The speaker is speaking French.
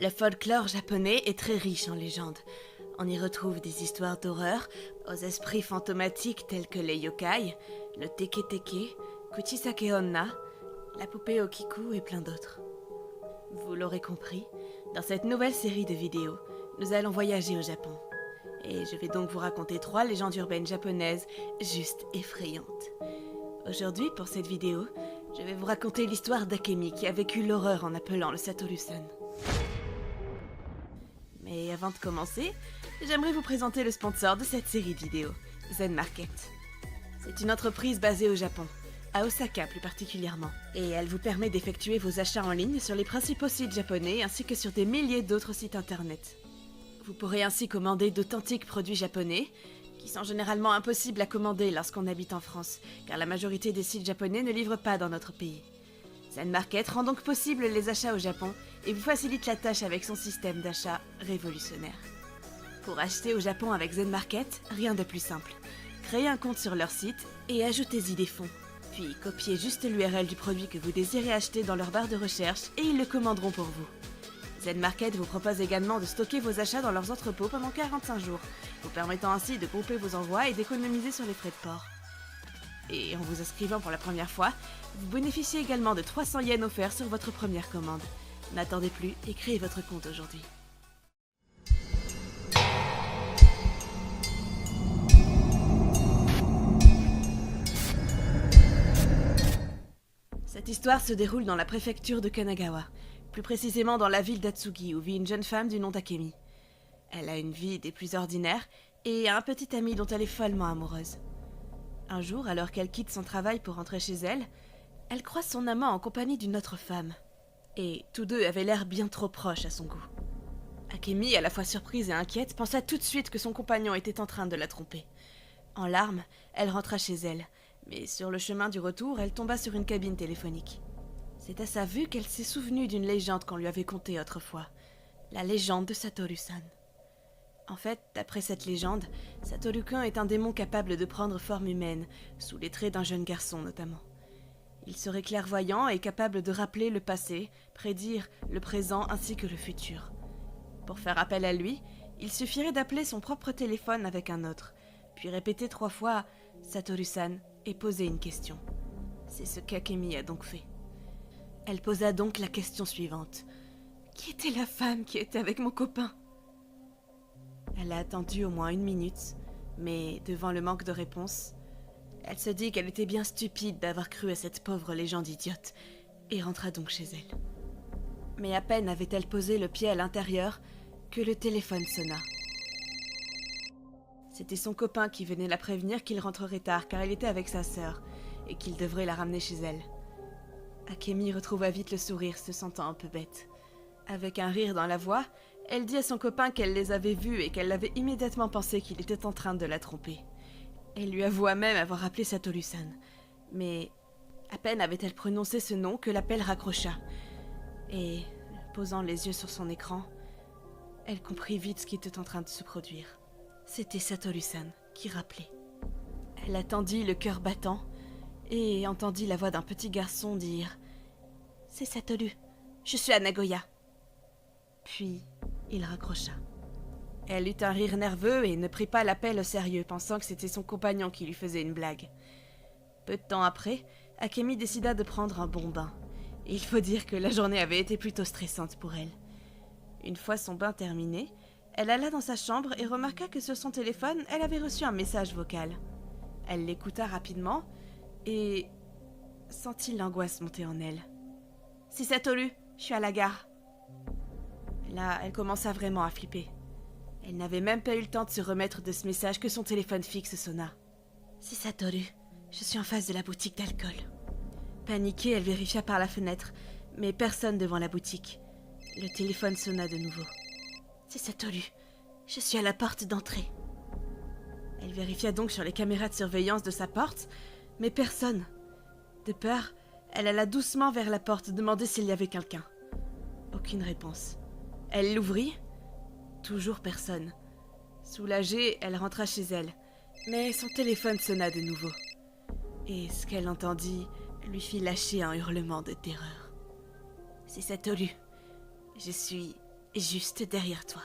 Le folklore japonais est très riche en légendes. On y retrouve des histoires d'horreur aux esprits fantomatiques tels que les yokai, le teke-teke, Kuchisake Onna, la poupée Okiku et plein d'autres. Vous l'aurez compris, dans cette nouvelle série de vidéos, nous allons voyager au Japon. Et je vais donc vous raconter 3 légendes urbaines japonaises juste effrayantes. Aujourd'hui, pour cette vidéo, je vais vous raconter l'histoire d'Akemi qui a vécu l'horreur en appelant le Satoru-san. Mais avant de commencer, j'aimerais vous présenter le sponsor de cette série de vidéos, Zen Market. C'est une entreprise basée au Japon, à Osaka plus particulièrement, et elle vous permet d'effectuer vos achats en ligne sur les principaux sites japonais ainsi que sur des milliers d'autres sites internet. Vous pourrez ainsi commander d'authentiques produits japonais, qui sont généralement impossibles à commander lorsqu'on habite en France, car la majorité des sites japonais ne livrent pas dans notre pays. Zen Market rend donc possible les achats au Japon et vous facilite la tâche avec son système d'achat révolutionnaire. Pour acheter au Japon avec Zen Market, rien de plus simple. Créez un compte sur leur site et ajoutez-y des fonds. Puis copiez juste l'URL du produit que vous désirez acheter dans leur barre de recherche et ils le commanderont pour vous. Zen Market vous propose également de stocker vos achats dans leurs entrepôts pendant 45 jours, vous permettant ainsi de grouper vos envois et d'économiser sur les frais de port. Et en vous inscrivant pour la première fois, vous bénéficiez également de 300 yens offerts sur votre première commande. N'attendez plus et créez votre compte aujourd'hui. Cette histoire se déroule dans la préfecture de Kanagawa, plus précisément dans la ville d'Atsugi où vit une jeune femme du nom d'Akemi. Elle a une vie des plus ordinaires et a un petit ami dont elle est follement amoureuse. Un jour, alors qu'elle quitte son travail pour rentrer chez elle, elle croise son amant en compagnie d'une autre femme. Et tous deux avaient l'air bien trop proches à son goût. Akemi, à la fois surprise et inquiète, pensa tout de suite que son compagnon était en train de la tromper. En larmes, elle rentra chez elle, mais sur le chemin du retour, elle tomba sur une cabine téléphonique. C'est à sa vue qu'elle s'est souvenue d'une légende qu'on lui avait contée autrefois, la légende de Satoru-san. En fait, d'après cette légende, Satoru-kun est un démon capable de prendre forme humaine, sous les traits d'un jeune garçon notamment. Il serait clairvoyant et capable de rappeler le passé, prédire le présent ainsi que le futur. Pour faire appel à lui, il suffirait d'appeler son propre téléphone avec un autre, puis répéter 3 fois « Satoru-san » et poser une question. C'est ce qu'Akemi a donc fait. Elle posa donc la question suivante. « Qui était la femme qui était avec mon copain ?» Elle a attendu au moins 1 minute, mais devant le manque de réponse, elle se dit qu'elle était bien stupide d'avoir cru à cette pauvre légende idiote, et rentra donc chez elle. Mais à peine avait-elle posé le pied à l'intérieur que le téléphone sonna. C'était son copain qui venait la prévenir qu'il rentrerait tard car il était avec sa sœur, et qu'il devrait la ramener chez elle. Akemi retrouva vite le sourire, se sentant un peu bête. Avec un rire dans la voix, elle dit à son copain qu'elle les avait vus et qu'elle avait immédiatement pensé qu'il était en train de la tromper. Elle lui avoua même avoir appelé Satoru-san. Mais à peine avait-elle prononcé ce nom que l'appel raccrocha. Et, posant les yeux sur son écran, elle comprit vite ce qui était en train de se produire. C'était Satoru-san qui rappelait. Elle attendit le cœur battant et entendit la voix d'un petit garçon dire « C'est Satoru, je suis à Nagoya ». Puis, il raccrocha. Elle eut un rire nerveux et ne prit pas l'appel au sérieux, pensant que c'était son compagnon qui lui faisait une blague. Peu de temps après, Akemi décida de prendre un bon bain. Et il faut dire que la journée avait été plutôt stressante pour elle. Une fois son bain terminé, elle alla dans sa chambre et remarqua que sur son téléphone, elle avait reçu un message vocal. Elle l'écouta rapidement et sentit l'angoisse monter en elle. « C'est Satoru, je suis à la gare. » Là, elle commença vraiment à flipper. Elle n'avait même pas eu le temps de se remettre de ce message que son téléphone fixe sonna. « C'est Satoru, je suis en face de la boutique d'alcool. » Paniquée, elle vérifia par la fenêtre, mais personne devant la boutique. Le téléphone sonna de nouveau. « C'est Satoru, je suis à la porte d'entrée. » Elle vérifia donc sur les caméras de surveillance de sa porte, mais personne. De peur, elle alla doucement vers la porte demander s'il y avait quelqu'un. Aucune réponse. Elle l'ouvrit. Toujours personne. Soulagée, elle rentra chez elle. Mais son téléphone sonna de nouveau. Et ce qu'elle entendit lui fit lâcher un hurlement de terreur. « C'est Satoru. Je suis juste derrière toi.